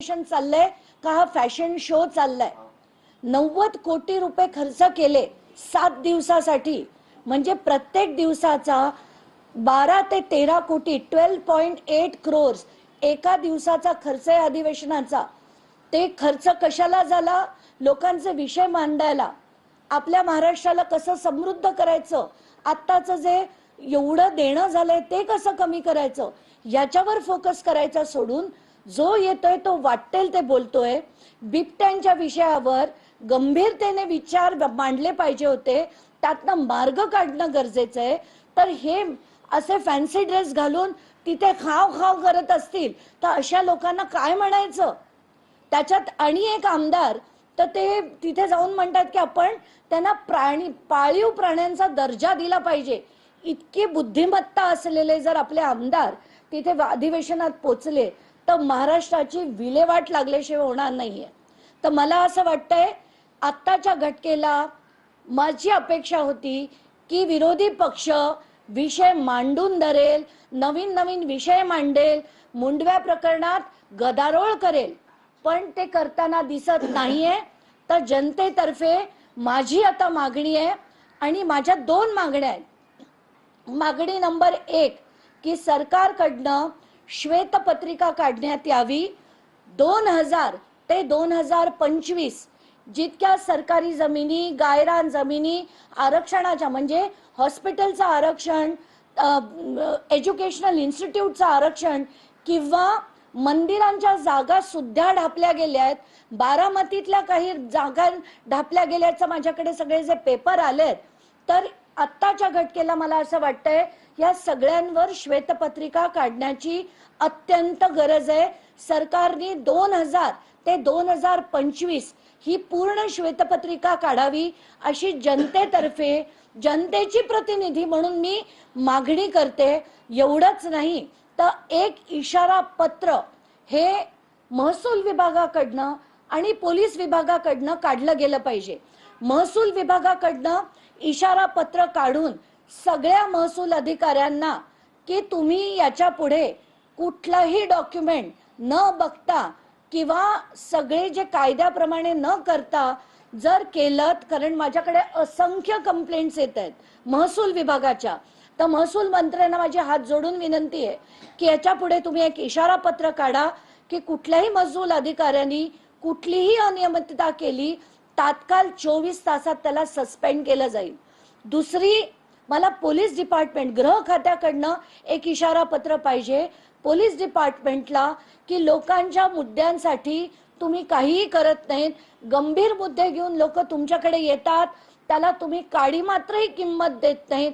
चाललंय का हा फॅशन शो चाललाय? 90 कोटी रुपये खर्च केले 7 दिवसासाठी, म्हणजे प्रत्येक दिवसाचा 12 ते 13 कोटी 12.8 crores एका दिवसाचा खर्च आहे अधिवेशनाचा। ते खर्च कशाला झाला? लोकांचे विषय मांडायला, आपल्या महाराष्ट्राला कसं समृद्ध करायचं, आत्ताचं जे एवढं देणं झालंय ते कसं कमी करायचं याच्यावर फोकस करायचा सोडून जो येतोय तो वाटेल ते बोलतोय। बिबट्यांच्या विषयावर गंभीरतेने विचार मांडले पाहिजे होते, त्यातनं मार्ग काढणं गरजेचं आहे। तर हे असे फॅन्सी ड्रेस घालून तिथे खाव खाव करत असतील तर अशा लोकांना काय म्हणायचं? त्याच्यात आणि एक आमदार तर ते तिथे जाऊन म्हणतात की आपण त्यांना पाळीव प्राण्यांचा दर्जा दिला पाहिजे। इतकी बुद्धिमत्ता असलेले जर आपले आमदार तिथे अधिवेशनात पोचले तर महाराष्ट्राची विल्हेवाट लागल्याशिवाय होणार नाहीये। तर मला असं वाटतंय आत्ताच्या घटकेला माझी अपेक्षा होती की विरोधी पक्ष विषय मांडून धरेल, नवीन नवीन विषय मांडेल, मुंडव्या प्रकरणात गदारोळ करेल, पण ते करताना दिसत नाहीये। तर जनतेतर्फे माझी आता मागणी आहे आणि माझ्या 2 मागण्या आहेत। मागणी नंबर 1 की सरकारकडनं श्वेतपत्रिका काढण्यात यावी। 2000 ते 2025 जितक्या सरकारी जमिनी, गायरान जमिनी आरक्षणाच्या, म्हणजे हॉस्पिटलचं आरक्षण, एज्युकेशनल इन्स्टिट्यूटचं आरक्षण किंवा मंदिरांच्या जागा सुद्धा ढापल्या गेल्या आहेत। बारामतीतल्या काही जागा ढापल्या गेल्याचं माझ्याकडे सगळे जे पेपर आलेत, तर आत्ताच्या घटकेला मला असं वाटतंय या सगळ्यांवर श्वेतपत्रिका काढण्याची अत्यंत गरज आहे। सरकारने 2000 ते 2025 ही पूर्ण श्वेतपत्रिका काढावी अशी जनतेतर्फे, जनतेची प्रतिनिधी म्हणून मी मागणी करते। एवढंच नाही तर एक इशारा पत्र हे महसूल विभागाकडनं आणि पोलीस विभागाकडनं काढलं गेलं पाहिजे। महसूल विभागाकडनं इशारा पत्र काढून सगळ्या महसूल अधिकाऱ्यांना की तुम्ही याच्या पुढे कुठलाही डॉक्युमेंट न बघता किंवा सगळे जे कायद्याप्रमाणे न करता जर केलं, कारण माझ्याकडे असंख्य कंप्लेंट्स येत आहेत महसूल विभागाच्या, तर महसूल मंत्र्यांना माझी हात जोडून विनंती आहे की याच्या पुढे तुम्ही एक इशारा पत्र काढा की कुठल्याही महसूल अधिकाऱ्यांनी कुठलीही अनियमितता केली तात्काळ 24 तासात त्याला सस्पेंड केलं जाईल। दुसरी, मला पोलीस डिपार्टमेंट, गृह खात्याकडनं एक इशारा पत्र पाहिजे पोलीस डिपार्टमेंटला की लोकांच्या मुद्द्यांसाठी तुम्ही काहीही करत नाहीत। गंभीर मुद्दे घेऊन लोक तुमच्याकडे येतात, त्याला तुम्ही काडी मात्रही किंमत देत नाहीत।